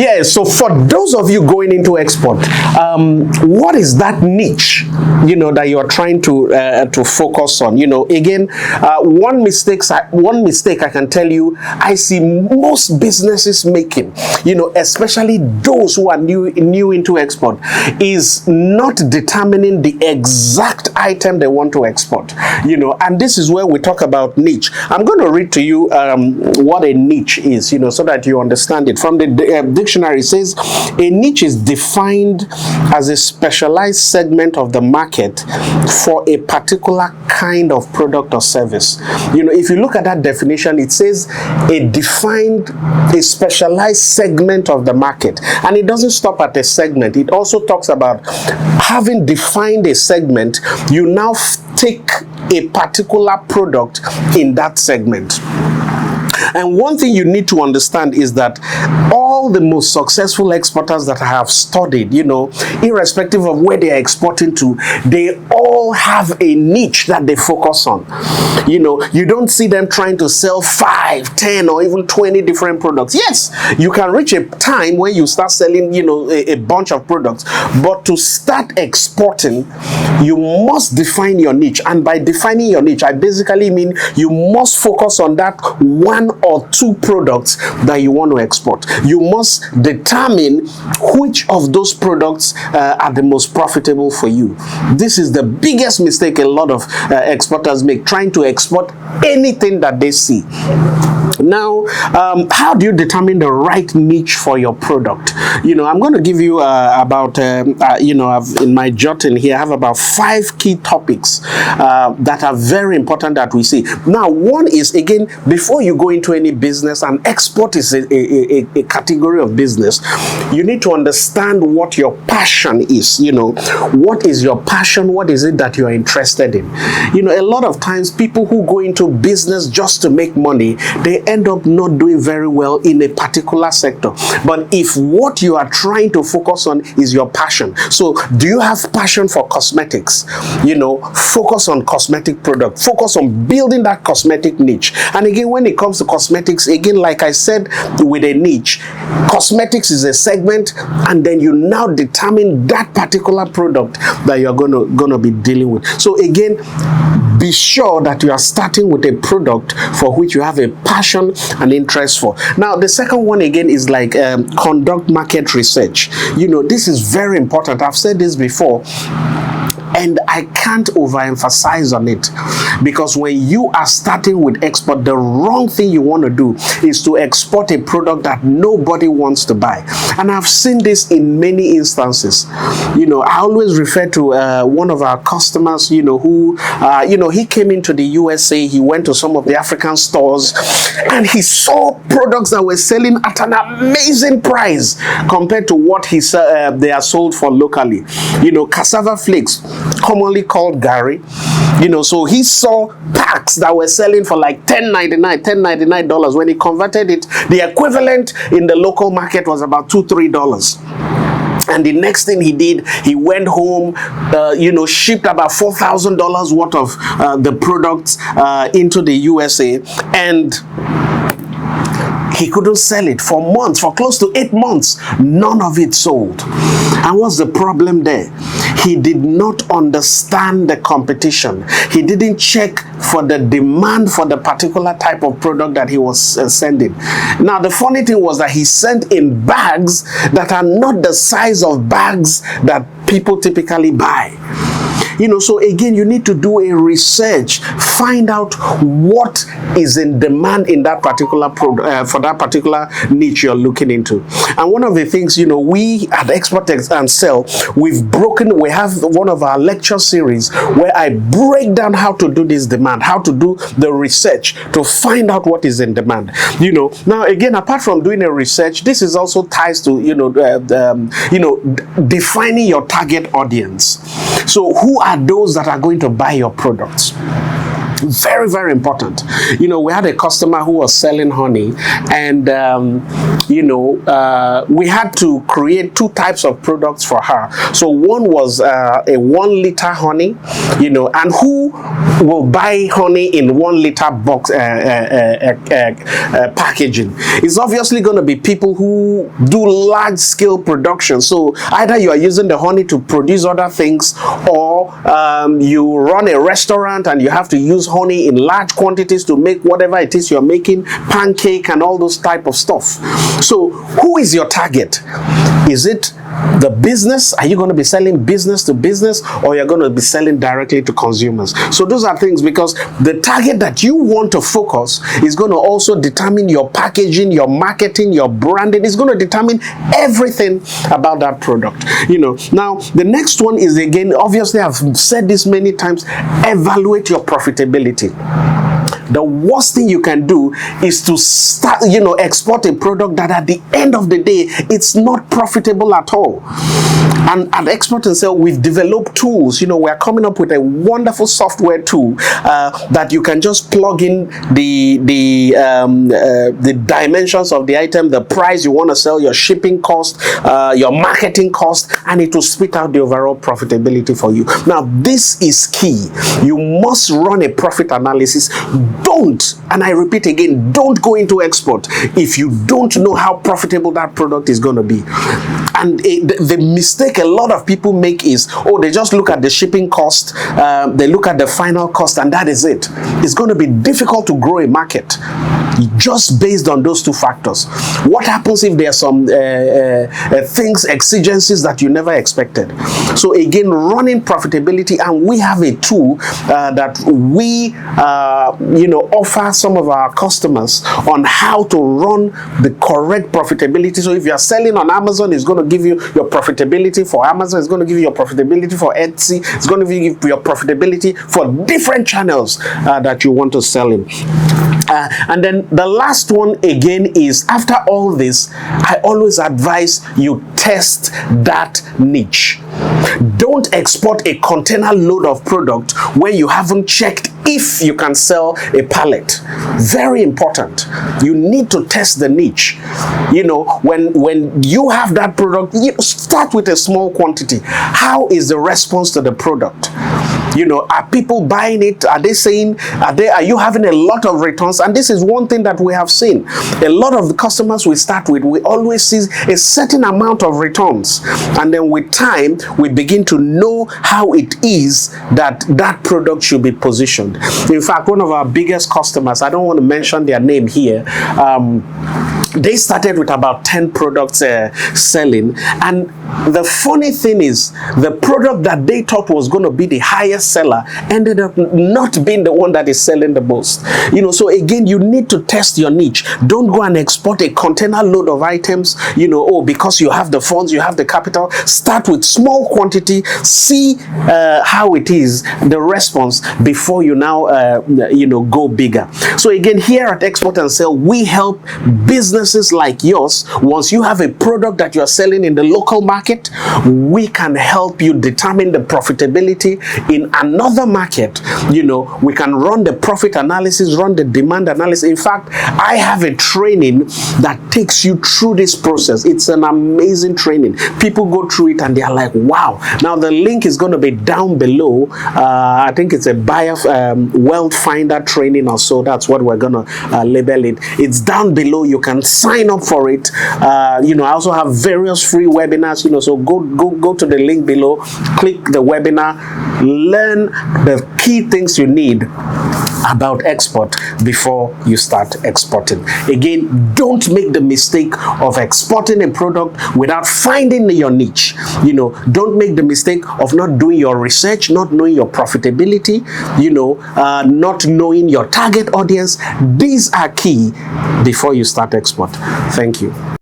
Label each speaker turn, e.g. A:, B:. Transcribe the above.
A: Yeah, so for those of you going into export, what is that niche, that you are trying to focus on? Again, one mistake I can tell you, I see most businesses making, especially those who are new into export, is not determining the exact item they want to export. And this is where we talk about niche. I'm going to read to you what a niche is, so that you understand it. From the dictionary, it says a niche is defined as a specialized segment of the market for a particular kind of product or service. If you look at that definition, it says a specialized segment of the market, and it doesn't stop at a segment. It also talks about having defined a segment, you now take a particular product in that segment. And one thing you need to understand is that all the most successful exporters that I have studied, irrespective of where they are exporting to, they all have a niche that they focus on. You don't see them trying to sell 5, 10, or even 20 different products. Yes, you can reach a time when you start selling, a bunch of products. But to start exporting, you must define your niche. And by defining your niche, I basically mean you must focus on that one or two products that you want to export. You must determine which of those products are the most profitable for you. This is the biggest mistake a lot of exporters make, trying to export anything that they see. Now, how do you determine the right niche for your product? I'm going to give you about, I've, in my jotting here, I have about 5 key topics that are very important that we see. Now, one is, again, before you go into any business, and export is a category of business, you need to understand what your passion is. What is your passion? What is it that you are interested in? A lot of times people who go into business just to make money, they end up not doing very well in a particular sector. But if what you are trying to focus on is your passion, so do you have passion for cosmetics? Focus on cosmetic product. Focus on building that cosmetic niche. And again, when it comes to cosmetics, again, like I said, with a niche, cosmetics is a segment, and then you now determine that particular product that you're gonna be dealing with. So again, be sure that you are starting with a product for which you have a passion and interest for. Now, the second one again is like conduct market research. This is very important. I've said this before, and I can't overemphasize on it, because when you are starting with export, the wrong thing you want to do is to export a product that nobody wants to buy. And I've seen this in many instances. I always refer to one of our customers, who, he came into the USA, he went to some of the African stores, and he saw products that were selling at an amazing price compared to what they are sold for locally. Cassava flakes, commonly called Gary, so he saw packs that were selling for like $10.99. When he converted it, the equivalent in the local market was about $2-3. And the next thing he did, he went home, shipped about $4,000 worth of the products into the USA, and he couldn't sell it for months, for close to 8 months. None of it sold. And what's the problem there? He did not understand the competition. He didn't check for the demand for the particular type of product that he was sending. Now, the funny thing was that he sent in bags that are not the size of bags that people typically buy. So again, you need to do a research, find out what is in demand in that particular for that particular niche you're looking into. And one of the things, we at Export and Sell, we have one of our lecture series where I break down how to do this demand, how to do the research to find out what is in demand. Now again, apart from doing a research, this is also ties to, defining your target audience. So who are those that are going to buy your products? Very, very important. We had a customer who was selling honey, and we had to create two types of products for her. So one was a 1 liter honey, and who will buy honey in 1 liter box packaging? It's obviously going to be people who do large scale production. So either you are using the honey to produce other things, or you run a restaurant and you have to use honey in large quantities to make whatever it is you're making, pancake and all those type of stuff. So who is your target? Is it the business? Are you going to be selling business to business, or you're going to be selling directly to consumers? So those are things, because the target that you want to focus is going to also determine your packaging, your marketing, your branding. It's going to determine everything about that product. Now the next one is, again, obviously I've said this many times, evaluate your profitability. The worst thing you can do is to start, export a product that at the end of the day, it's not profitable at all. And at Export and Sell, we've developed tools. We're coming up with a wonderful software tool that you can just plug in the dimensions of the item, the price you want to sell, your shipping cost, your marketing cost, and it will spit out the overall profitability for you. Now, this is key. You must run a profit analysis. Don't, and I repeat again, don't go into export if you don't know how profitable that product is going to be. And the mistake a lot of people make is, they just look at the shipping cost, they look at the final cost, and that is it. It's going to be difficult to grow a market just based on those two factors. What happens if there are some things, exigencies that you never expected? So again, running profitability, and we have a tool that we offer some of our customers on how to run the correct profitability. So if you are selling on Amazon, it's going to give you your profitability for Amazon, it's going to give you your profitability for Etsy, it's going to give you your profitability for different channels that you want to sell in. And then the last one again is, after all this, I always advise you test that niche. Don't export a container load of product where you haven't checked if you can sell a pallet. Very important. You need to test the niche. When you have that product, start with a small quantity. How is the response to the product? Are people buying it? Are they saying, are you having a lot of returns? And this is one thing that we have seen. A lot of the customers we start with, we always see a certain amount of returns. And then with time, we begin to know how it is that product should be positioned. In fact, one of our biggest customers, I don't want to mention their name here, they started with about 10 products selling, and the funny thing is, the product that they thought was going to be the highest seller ended up not being the one that is selling the most. So again, you need to test your niche. Don't go and export a container load of items, because you have the funds, you have the capital. Start with small quantity, see how it is, the response, before you now go bigger. So again, here at Export and Sell, we help businesses like yours. Once you have a product that you are selling in the local market, we can help you determine the profitability in another market. We can run the profit analysis, run the demand analysis. In fact, I have a training that takes you through this process. It's an amazing training. People go through it and they are like, wow. Now the link is going to be down below. I think it's a buyer wealth finder training or so. That's what we're going to label it. It's down below. You can sign up for it. I also have various free webinars, so go to the link below, click the webinar, learn the key things you need about export before you start exporting. Again, don't make the mistake of exporting a product without finding your niche. Don't make the mistake of not doing your research, not knowing your profitability, not knowing your target audience. These are key before you start export. Thank you.